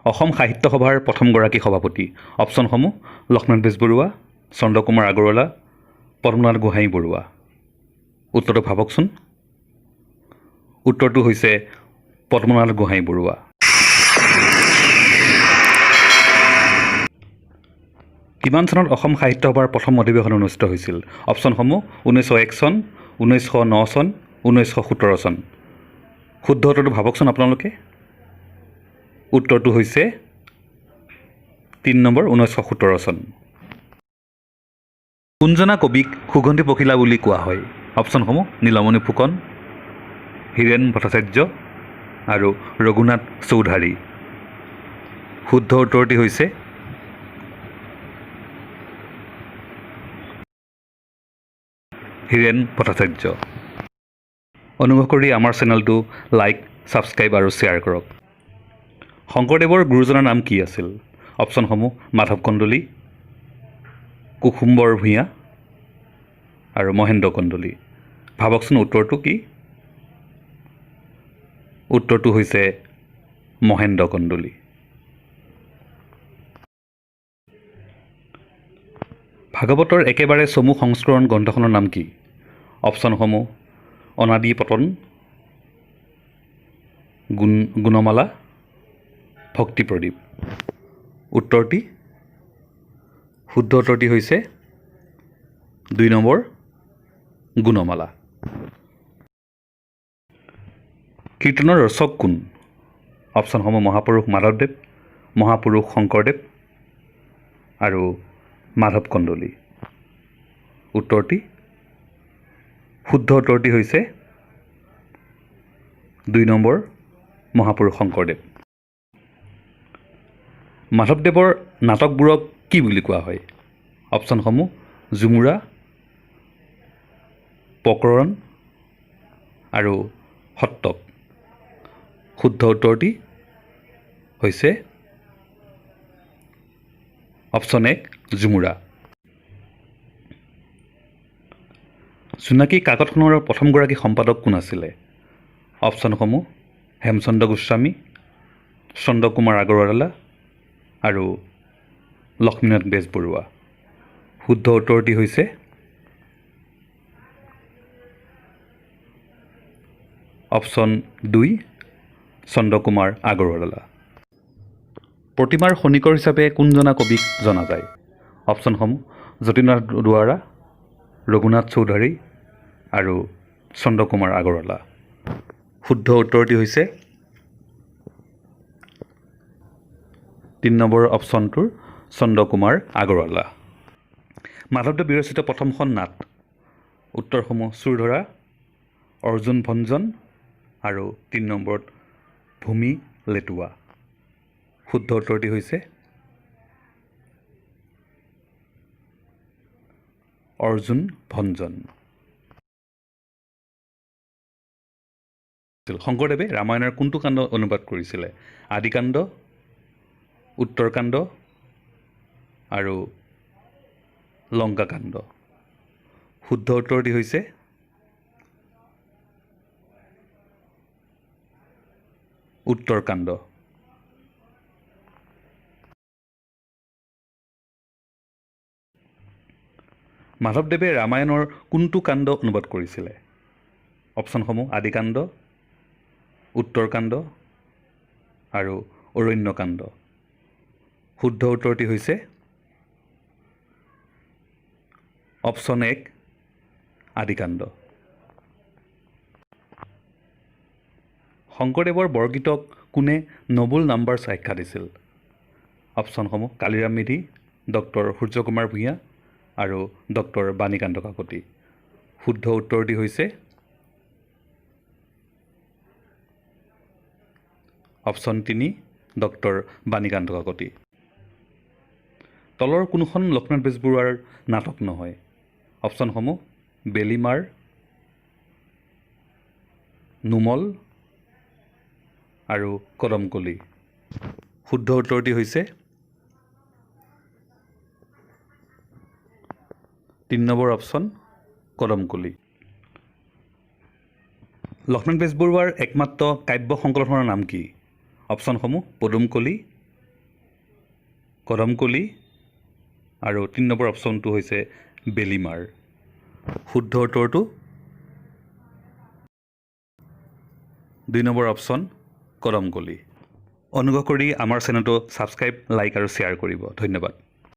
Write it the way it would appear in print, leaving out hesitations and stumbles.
অসম সাহিত্য সভাৰ প্ৰথমগৰাকী সভাপতি। অপশ্যনসমূহ লক্ষ্মীনাথ বেজবৰুৱা, চন্দ্ৰকুমাৰ আগৰৱালা, পদ্মনাথ গোহাঁই বৰুৱা। উত্তৰটো ভাবকচোন। উত্তৰটো হৈছে পদ্মনাথ গোহাঁই বৰুৱা। কিমান চনত অসম সাহিত্য সভাৰ প্ৰথম অধিৱেশন অনুষ্ঠিত হৈছিল? অপশ্যনসমূহ 1901 চন, 1909 চন, 1917 চন। শুদ্ধ উত্তৰটো ভাবকচোন আপোনালোকে। উত্তৰটো হৈছে 3 নম্বৰ 1917 চন। কোনজনা কবিক সুগন্ধি পখিলা বুলি কোৱা হয়? অপশ্যনসমূহ নীলমণি ফুকন, হীৰেণ ভট্টাচাৰ্য আৰু ৰঘুনাথ চৌধাৰী। শুদ্ধ উত্তৰটি হৈছে হীৰেণ ভট্টাচাৰ্য। অনুগ্ৰহ কৰি আমাৰ চেনেলটো লাইক, ছাবস্ক্ৰাইব আৰু শ্বেয়াৰ কৰক। শংকৰদেৱৰ গুৰুজনাৰ নাম কি আছিল? অপশ্যনসমূহ মাধৱ কন্দলী, কুসুম্বৰ ভূঞা আৰু মহেন্দ্ৰ কন্দলী। ভাবকচোন উত্তৰটো কি? উত্তৰটো হৈছে মহেন্দ্ৰ কন্দলী। ভাগৱতৰ একেবাৰে চমু সংস্কৰণ গ্ৰন্থখনৰ নাম কি? অপশ্যনসমূহ অনাদি পতন, গুণমালা, ভক্তি প্ৰদীপ। উত্তৰটি শুদ্ধ উত্তৰটি হৈছে 2 নম্বৰ গুণমালা। কীৰ্তনৰ ৰচক কোন? অপশ্যনসমূহ মহাপুৰুষ মাধৱদেৱ, মহাপুৰুষ শংকৰদেৱ আৰু মাধৱ কন্দলী। উত্তৰটি শুদ্ধ উত্তৰটি হৈছে 2 নম্বৰ মহাপুৰুষ শংকৰদেৱ। মাধৱদেৱৰ নাটকবোৰক কি বুলি কোৱা হয়? অপশ্যনসমূহ ঝুমুৰা, প্ৰকৰণ আৰু সত্ৰক। শুদ্ধ উত্তৰটি হৈছে অপশ্যন 1 ঝুমুৰা। জোনাকী কাকতখনৰ প্ৰথমগৰাকী সম্পাদক কোন আছিলে? অপশ্যনসমূহ হেমচন্দ্ৰ গোস্বামী, চন্দ্ৰকুমাৰ আগৰৱালা আৰু লক্ষ্মীনাথ বেজবৰুৱা। শুদ্ধ উত্তৰটি হৈছে অপশ্যন 2 চন্দ্ৰকুমাৰ আগৰৱালা। প্ৰতিমাৰ খনিকৰ হিচাপে কোনজনা কবিক জনা যায়? অপশ্যনসমূহ যতীন্দ্ৰনাথ দুৱৰা, ৰঘুনাথ চৌধাৰী আৰু চন্দ্ৰকুমাৰ আগৰৱালা। শুদ্ধ উত্তৰটি হৈছে 3 নম্বৰ অপশ্যনটোৰ চন্দ্ৰকুমাৰ আগৰৱালা। মাধৱদেৱ বিৰচিত প্ৰথমখন নাট। উত্তৰসমূহ চুৰধৰা, অৰ্জুন ভঞ্জন আৰু 3 নম্বৰত ভূমি লেটুৱা। শুদ্ধ উত্তৰটি হৈছে অৰ্জুন ভঞ্জন। শংকৰদেৱে ৰামায়ণৰ কোনটো কাণ্ড অনুবাদ কৰিছিলে? আদিকাণ্ড, উত্তৰকাণ্ড আৰু লংকাকাণ্ড। শুদ্ধ উত্তৰটি হৈছে উত্তৰকাণ্ড। মাধৱদেৱে ৰামায়ণৰ কোনটো কাণ্ড অনুবাদ কৰিছিলে? অপশ্যনসমূহ আদিকাণ্ড, উত্তৰকাণ্ড আৰু অৰণ্যকাণ্ড। শুদ্ধ উত্তৰটি হৈছে অপশ্যন 1 আদিকাণ্ড। শংকৰদেৱৰ বৰগীতক কোনে নোবেল নাম্বাৰ্ছ আখ্যা দিছিল? অপশ্যনসমূহ কালিৰাম মেধি, ডক্টৰ সূৰ্যকুমাৰ ভূঞা আৰু ডক্টৰ বাণীকান্ত কাকতি। শুদ্ধ উত্তৰটি হৈছে অপশ্যন 3 ডক্টৰ বাণীকান্ত কাকতি। তলৰ কোনোখন লক্ষ্মীনাথ বেজবৰুৱাৰ নাটক নহয়? অপশ্যনসমূহ বেলিমাৰ, নুমল আৰু কদমকলি। শুদ্ধ উত্তৰটি হৈছে 3 নম্বৰ অপশ্যন কদমকলি। লক্ষ্মীনাথ বেজবৰুৱাৰ একমাত্ৰ কাব্য সংকলনৰ নাম কি? অপশ্যনসমূহ পদুমকলি, কদমকলি আৰু 3 নম্বৰ অপশ্যনটো হৈছে বেলিমাৰ। শুদ্ধ উত্তৰটো 2 নম্বৰ অপশ্যন কদমকলি। অনুগ্ৰহ কৰি আমাৰ চেনেলটো ছাবস্ক্ৰাইব, লাইক আৰু শ্বেয়াৰ কৰিব। ধন্যবাদ।